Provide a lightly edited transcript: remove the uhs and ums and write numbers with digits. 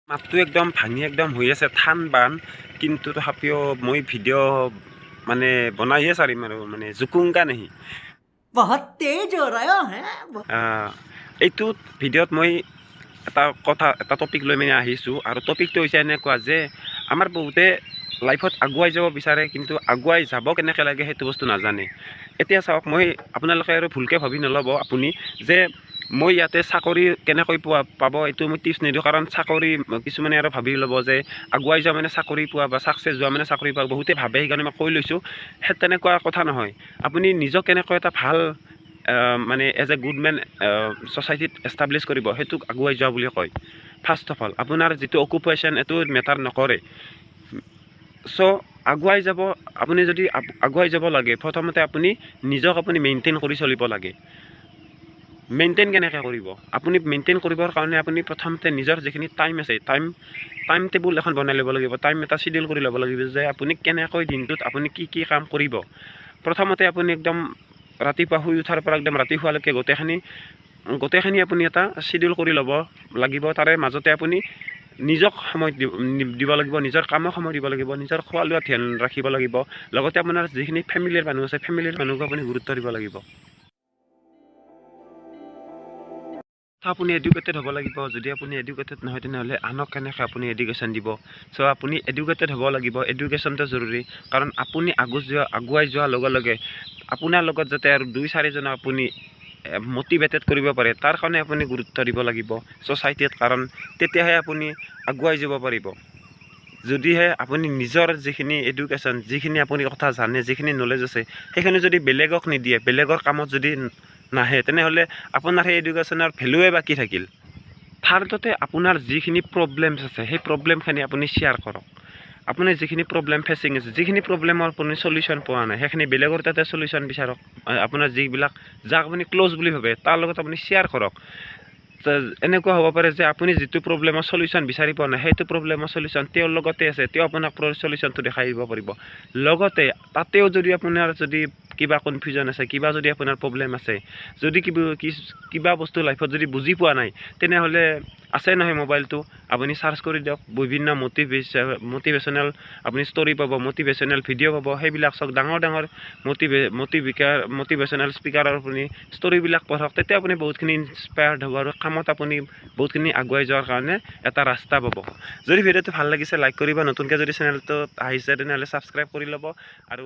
মাতটো একদম ভাঙি একদম হৈ আছে ঠান বান, কিন্তু তথাপিও মই ভিডিঅ' মানে বনাইহে চাৰিম আৰু মানে জুকুংকা নেহি। बहुत तेज हो रहा है। এইটোত ভিডিঅ'ত মই এটা টপিক লৈ মানে আহিছোঁ, আৰু টপিকটো হৈছে এনেকুৱা যে আমাৰ বহুতে লাইফত আগুৱাই যাব বিচাৰে, কিন্তু আগুৱাই যাব কেনেকৈ লাগে সেইটো বস্তু নাজানে। এতিয়া চাওক, মই আপোনালোকে আৰু ভুলকৈ ভাবি নল'ব আপুনি যে মই ইয়াতে চাকৰি কেনেকৈ পাব এইটো মই টিপছ নিদিওঁ, কাৰণ চাকৰি কিছুমানে আৰু ভাবি ল'ব যে আগুৱাই যোৱা মানে চাকৰি পোৱা বা ছাকচেছ যোৱা মানে চাকৰি পোৱা, বহুতে ভাবে, সেইকাৰণে মই কৈ লৈছোঁ। সেই তেনেকুৱা কথা নহয়। আপুনি নিজক কেনেকৈ এটা ভাল মানে এজ এ গুড মেন ছ'চাইটিত এষ্টাব্লিছ কৰিব, সেইটোক আগুৱাই যোৱা বুলি কয়। ফাৰ্ষ্ট অফ অল আপোনাৰ যিটো অকুপেশ্যন এইটো মেটাৰ নকৰে। চ' আগুৱাই যাব, আপুনি যদি আগুৱাই যাব লাগে, প্ৰথমতে আপুনি নিজক আপুনি মেইনটেইন কৰি চলিব লাগে। মেইনটেইন কেনেকৈ কৰিব? আপুনি মেইনটেইন কৰিবৰ কাৰণে আপুনি প্ৰথমতে নিজৰ যিখিনি টাইম আছে, টাইম টেবুল এখন বনাই ল'ব লাগিব, টাইম এটা চিডিউল কৰি ল'ব লাগিব যে আপুনি কেনেকৈ দিনটোত আপুনি কি কাম কৰিব। প্ৰথমতে আপুনি একদম ৰাতিপুৱা শুই উঠাৰ পৰা একদম ৰাতি শুৱালৈকে গোটেইখিনি আপুনি এটা চিডিউল কৰি ল'ব লাগিব। তাৰে মাজতে আপুনি নিজক সময় দিব লাগিব, নিজৰ কামক সময় দিব লাগিব, নিজৰ খোৱা লোৱা ধ্যান ৰাখিব লাগিব, লগতে আপোনাৰ যিখিনি ফেমিলিৰ মানুহ আছে ফেমিলিৰ মানুহকো আপুনি গুৰুত্ব দিব লাগিব। আপুনি এডুকেটেড হ'ব লাগিব। যদি আপুনি এডুকেটেড নহয় তেনেহ'লে আনক কেনেকৈ আপুনি এডুকেশ্যন দিব। চ' আপুনি এডুকেটেড হ'ব লাগিব, এডুকেশ্যনটো জৰুৰী। কাৰণ আপুনি আগুৱাই যোৱাৰ লগে লগে আপোনাৰ লগত যাতে আৰু 2-4জনক আপুনি মটিভেটেড কৰিব পাৰে, তাৰ কাৰণে আপুনি গুৰুত্ব দিব লাগিব ছ'চাইটিত, কাৰণ তেতিয়াহে আপুনি আগুৱাই যাব পাৰিব। যদিহে আপুনি নিজৰ যিখিনি এডুকেশ্যন, যিখিনি আপুনি কথা জানে, যিখিনি নলেজ আছে, সেইখিনি যদি বেলেগক নিদিয়ে, বেলেগৰ কামত যদি নাহে, তেনেহ'লে আপোনাৰ সেই এডুকেশ্যনৰ ভেলুৱে বাকী থাকিল। থাৰ্ডতে আপোনাৰ যিখিনি প্ৰব্লেমছ আছে সেই প্ৰব্লেমখিনি আপুনি শ্বেয়াৰ কৰক। আপুনি যিখিনি প্ৰব্লেম ফেচিং আছে, যিখিনি প্ৰব্লেমৰ আপুনি চলিউশ্যন পোৱা নাই, সেইখিনি বেলেগৰ তাতে চলিউশ্যন বিচাৰক। আপোনাৰ যাক আপুনি ক্ল'জ বুলি ভাবে তাৰ লগত আপুনি শ্বেয়াৰ কৰক। এনেকুৱা হ'ব পাৰে যে আপুনি যিটো প্ৰব্লেমৰ চলিউশ্যন বিচাৰি পোৱা নাই, সেইটো প্ৰব্লেমৰ চলিউশ্যন তেওঁৰ লগতে আছে, তেওঁ আপোনাক চলিউশ্যনটো দেখাই দিব পাৰিব। লগতে তাতেও যদি আপোনাৰ কিবা কনফিউজন আছে, কিবা যদি আপোনাৰ প্ৰব্লেম আছে, যদি কিবা বস্তু লাইফত যদি বুজি পোৱা নাই, তেনেহ'লে আছে নহয় মোবাইলটো, আপুনি চাৰ্চ কৰি দিয়ক। বিভিন্ন মটিভেশ্যনেল আপুনি ষ্টৰি পাব, মটিভেশ্যনেল ভিডিঅ' পাব। সেইবিলাক চাওক, ডাঙৰ মটিভেশ্যনেল স্পীকাৰৰ আপুনি ষ্টৰিবিলাক পঢ়ক। তেতিয়া আপুনি বহুতখিনি ইনস্পায়াৰ্ড হ'ব আৰু কামত আপুনি বহুতখিনি আগুৱাই যোৱাৰ কাৰণে এটা ৰাস্তা পাব। যদি ভিডিঅ'টো ভাল লাগিছে লাইক কৰিব, নতুনকৈ যদি চেনেলটোত আহিছে তেনেহ'লে ছাবস্ক্ৰাইব কৰি ল'ব। আৰু